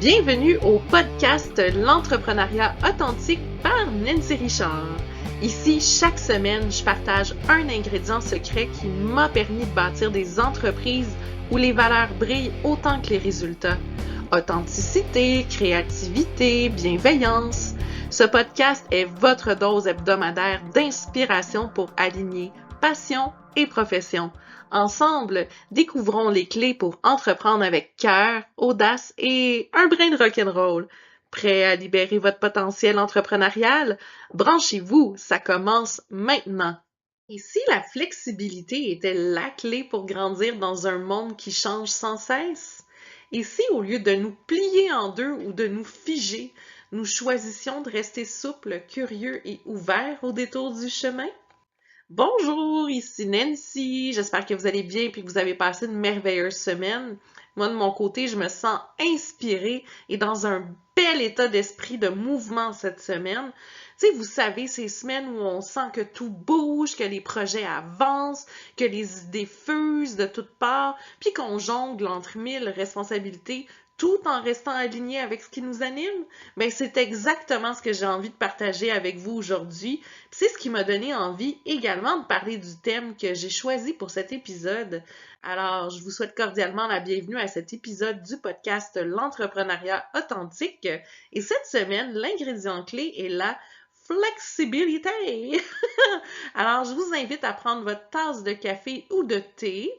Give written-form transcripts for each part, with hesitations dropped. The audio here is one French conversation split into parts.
Bienvenue au podcast L'entrepreneuriat authentique par Nancy Richard. Ici, chaque semaine, je partage un ingrédient secret qui m'a permis de bâtir des entreprises où les valeurs brillent autant que les résultats. Authenticité, créativité, bienveillance. Ce podcast est votre dose hebdomadaire d'inspiration pour aligner passion et profession. Ensemble, découvrons les clés pour entreprendre avec cœur, audace et un brin de rock'n'roll. Prêt à libérer votre potentiel entrepreneurial? Branchez-vous, ça commence maintenant. Et si la flexibilité était la clé pour grandir dans un monde qui change sans cesse? Et si au lieu de nous plier en deux ou de nous figer, nous choisissions de rester souples, curieux et ouverts au détour du chemin? Bonjour, ici Nancy. J'espère que vous allez bien et que vous avez passé une merveilleuse semaine. Moi, de mon côté, je me sens inspirée et dans un bel état d'esprit de mouvement cette semaine. Tu sais, vous savez, ces semaines où on sent que tout bouge, que les projets avancent, que les idées fusent de toutes parts, puis qu'on jongle entre mille responsabilités tout en restant aligné avec ce qui nous anime, ben c'est exactement ce que j'ai envie de partager avec vous aujourd'hui. C'est ce qui m'a donné envie également de parler du thème que j'ai choisi pour cet épisode. Alors, je vous souhaite cordialement la bienvenue à cet épisode du podcast L'entrepreneuriat authentique. Et cette semaine, l'ingrédient clé est la flexibilité. Alors, je vous invite à prendre votre tasse de café ou de thé,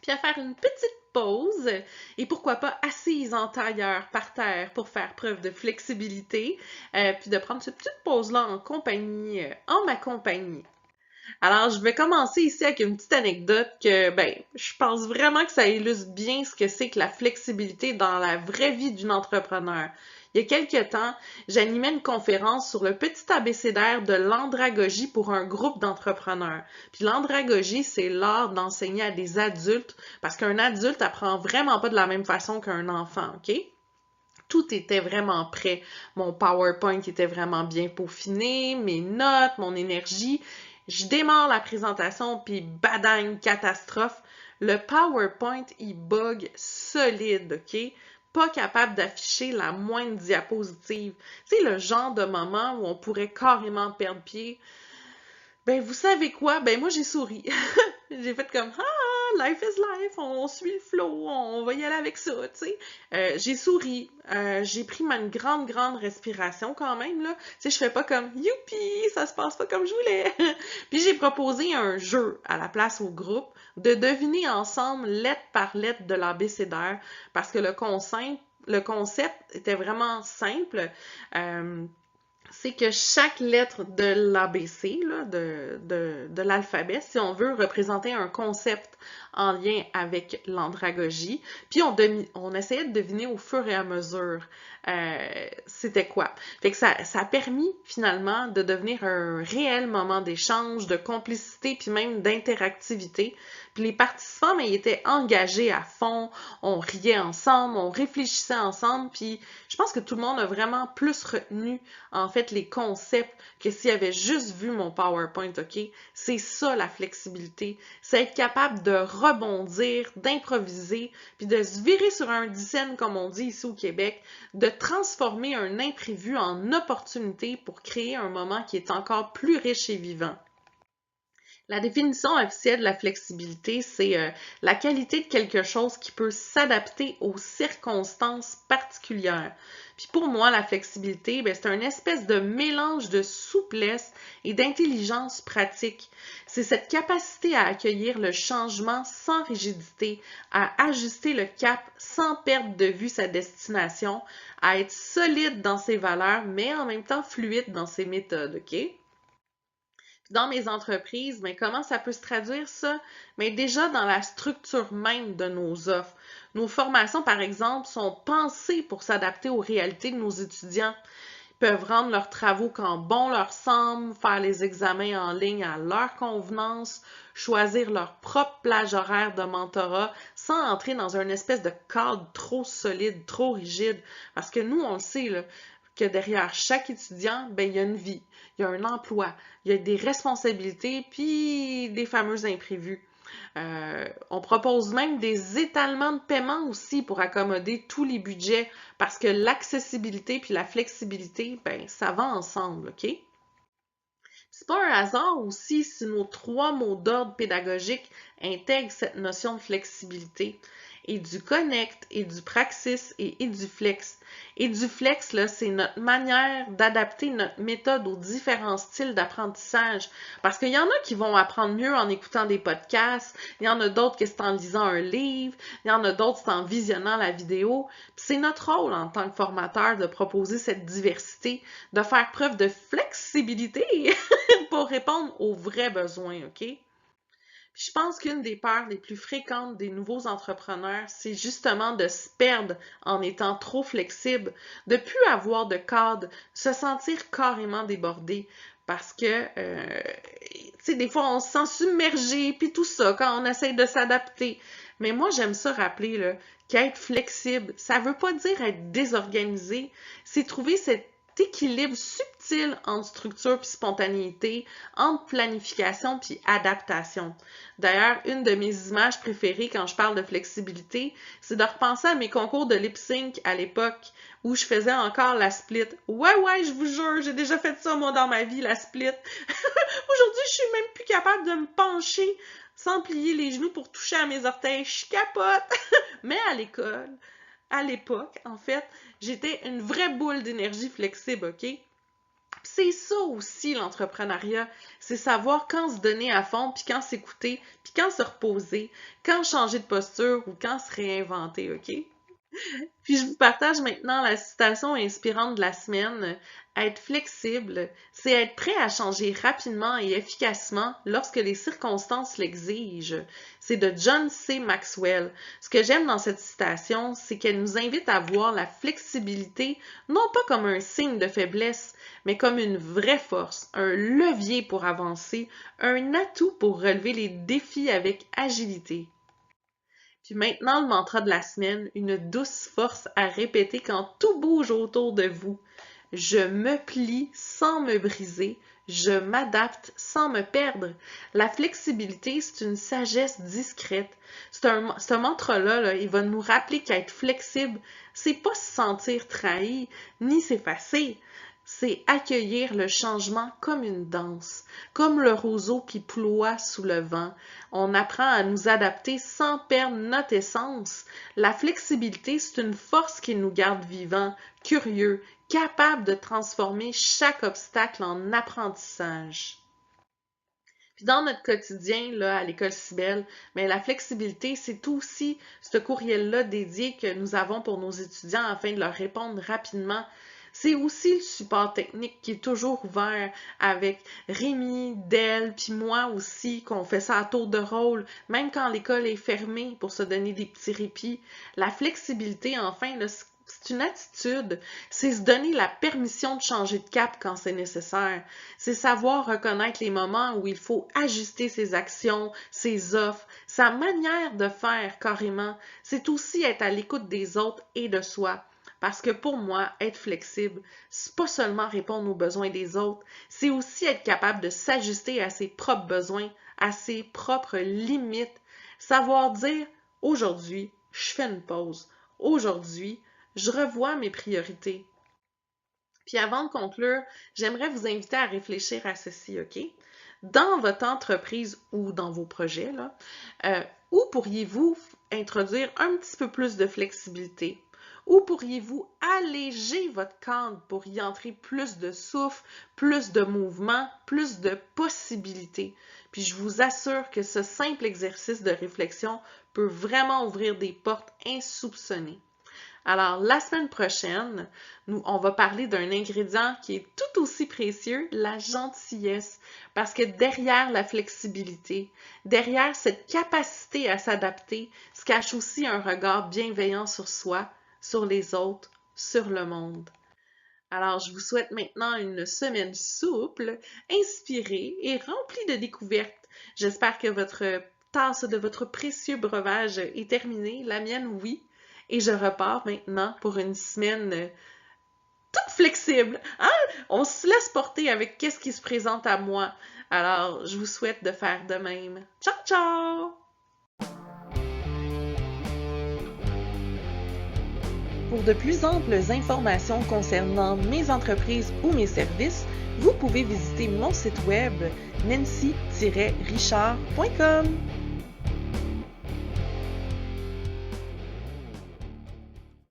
puis à faire une petite pause et pourquoi pas assise en tailleur par terre pour faire preuve de flexibilité, puis de prendre cette petite pause-là en compagnie, en ma compagnie. Alors, je vais commencer ici avec une petite anecdote que, je pense vraiment que ça illustre bien ce que c'est que la flexibilité dans la vraie vie d'une entrepreneur. Il y a quelques temps, j'animais une conférence sur le petit abécédaire de l'andragogie pour un groupe d'entrepreneurs. Puis l'andragogie, c'est l'art d'enseigner à des adultes, parce qu'un adulte apprend vraiment pas de la même façon qu'un enfant, OK? Tout était vraiment prêt. Mon PowerPoint était vraiment bien peaufiné, mes notes, mon énergie. Je démarre la présentation, puis badagne, catastrophe. Le PowerPoint, il bug solide, OK? Pas capable d'afficher la moindre diapositive. Tu sais, le genre de moment où on pourrait carrément perdre pied. Ben, vous savez quoi? Ben, moi, j'ai souri. J'ai fait comme, ah, life is life, on suit le flow, on va y aller avec ça, tu sais. J'ai souri, j'ai pris une grande, grande respiration quand même, là. Tu sais, je fais pas comme, youpi, ça se passe pas comme je voulais. Puis j'ai proposé un jeu à la place au groupe de deviner ensemble lettre par lettre de l'abécédaire parce que le concept était vraiment simple. C'est que chaque lettre de l'ABC, là, de l'alphabet, si on veut, représentait un concept en lien avec l'andragogie. Puis on essayait de deviner au fur et à mesure c'était quoi. Fait que ça a permis finalement de devenir un réel moment d'échange, de complicité, puis même d'interactivité. Puis les participants, mais ils étaient engagés à fond, on riait ensemble, on réfléchissait ensemble, puis je pense que tout le monde a vraiment plus retenu en fait les concepts que s'il avait juste vu mon PowerPoint, OK? C'est ça la flexibilité, c'est être capable de rebondir, d'improviser, puis de se virer sur un dixaine comme on dit ici au Québec, de transformer un imprévu en opportunité pour créer un moment qui est encore plus riche et vivant. La définition officielle de la flexibilité, c'est la qualité de quelque chose qui peut s'adapter aux circonstances particulières. Puis pour moi, la flexibilité, c'est un espèce de mélange de souplesse et d'intelligence pratique. C'est cette capacité à accueillir le changement sans rigidité, à ajuster le cap sans perdre de vue sa destination, à être solide dans ses valeurs, mais en même temps fluide dans ses méthodes, OK? Dans mes entreprises, mais comment ça peut se traduire ça? Mais déjà dans la structure même de nos offres. Nos formations, par exemple, sont pensées pour s'adapter aux réalités de nos étudiants. Ils peuvent rendre leurs travaux quand bon leur semble, faire les examens en ligne à leur convenance, choisir leur propre plage horaire de mentorat sans entrer dans une espèce de cadre trop solide, trop rigide. Parce que nous, on le sait, là, que derrière chaque étudiant, il y a une vie, il y a un emploi, il y a des responsabilités, puis des fameux imprévus. On propose même des étalements de paiement aussi pour accommoder tous les budgets parce que l'accessibilité puis la flexibilité, ben, ça va ensemble, OK? C'est pas un hasard aussi si nos trois mots d'ordre pédagogique intègrent cette notion de flexibilité. Et du connect, et du praxis, et du flex. Et du flex, là, c'est notre manière d'adapter notre méthode aux différents styles d'apprentissage. Parce qu'il y en a qui vont apprendre mieux en écoutant des podcasts, il y en a d'autres que c'est en lisant un livre, il y en a d'autres c'est en visionnant la vidéo. C'est notre rôle en tant que formateur de proposer cette diversité, de faire preuve de flexibilité pour répondre aux vrais besoins, OK? Puis je pense qu'une des peurs les plus fréquentes des nouveaux entrepreneurs, c'est justement de se perdre en étant trop flexible, de plus avoir de cadre, se sentir carrément débordé. Parce que, tu sais, des fois, on se sent submergé, puis tout ça, quand on essaye de s'adapter. Mais moi, j'aime ça rappeler, là, qu'être flexible, ça veut pas dire être désorganisé, c'est trouver cet équilibre subtil entre structure puis spontanéité, entre planification puis adaptation. D'ailleurs, une de mes images préférées quand je parle de flexibilité, c'est de repenser à mes concours de lip sync à l'époque où je faisais encore la split. Ouais, je vous jure, j'ai déjà fait ça moi dans ma vie, la split. Aujourd'hui, je suis même plus capable de me pencher sans plier les genoux pour toucher à mes orteils. Je capote! Mais à l'époque, en fait, j'étais une vraie boule d'énergie flexible, OK? C'est ça aussi l'entrepreneuriat, c'est savoir quand se donner à fond, puis quand s'écouter, puis quand se reposer, quand changer de posture ou quand se réinventer, OK? Puis je vous partage maintenant la citation inspirante de la semaine. Être flexible, c'est être prêt à changer rapidement et efficacement lorsque les circonstances l'exigent. C'est de John C. Maxwell. Ce que j'aime dans cette citation, c'est qu'elle nous invite à voir la flexibilité non pas comme un signe de faiblesse, mais comme une vraie force, un levier pour avancer, un atout pour relever les défis avec agilité. Puis maintenant, le mantra de la semaine, une douce force à répéter quand tout bouge autour de vous. Je me plie sans me briser, je m'adapte sans me perdre. La flexibilité, c'est une sagesse discrète. Ce mantra-là, là, il va nous rappeler qu'être flexible, c'est pas se sentir trahi, ni s'effacer. C'est accueillir le changement comme une danse, comme le roseau qui ploie sous le vent. On apprend à nous adapter sans perdre notre essence. La flexibilité, c'est une force qui nous garde vivants, curieux, capables de transformer chaque obstacle en apprentissage. Puis dans notre quotidien, là, à l'école Cybelle, mais la flexibilité, c'est aussi ce courriel-là dédié que nous avons pour nos étudiants afin de leur répondre rapidement. C'est aussi le support technique qui est toujours ouvert avec Rémi, Del, puis moi aussi, qu'on fait ça à tour de rôle, même quand l'école est fermée pour se donner des petits répits. La flexibilité, enfin, là, c'est une attitude, c'est se donner la permission de changer de cap quand c'est nécessaire. C'est savoir reconnaître les moments où il faut ajuster ses actions, ses offres, sa manière de faire carrément. C'est aussi être à l'écoute des autres et de soi. Parce que pour moi, être flexible, c'est pas seulement répondre aux besoins des autres, c'est aussi être capable de s'ajuster à ses propres besoins, à ses propres limites. Savoir dire, aujourd'hui, je fais une pause. Aujourd'hui, je revois mes priorités. Puis avant de conclure, j'aimerais vous inviter à réfléchir à ceci, OK? Dans votre entreprise ou dans vos projets, là, où pourriez-vous introduire un petit peu plus de flexibilité? Où pourriez-vous alléger votre cadre pour y entrer plus de souffle, plus de mouvement, plus de possibilités? Puis je vous assure que ce simple exercice de réflexion peut vraiment ouvrir des portes insoupçonnées. Alors, la semaine prochaine, on va parler d'un ingrédient qui est tout aussi précieux, la gentillesse. Parce que derrière la flexibilité, derrière cette capacité à s'adapter, se cache aussi un regard bienveillant sur soi, sur les autres, sur le monde. Alors, je vous souhaite maintenant une semaine souple, inspirée et remplie de découvertes. J'espère que votre tasse de votre précieux breuvage est terminée. La mienne, oui. Et je repars maintenant pour une semaine toute flexible. Hein? On se laisse porter avec qu'est-ce qui se présente à moi. Alors, je vous souhaite de faire de même. Ciao, ciao! Pour de plus amples informations concernant mes entreprises ou mes services, vous pouvez visiter mon site web nancy-richard.com.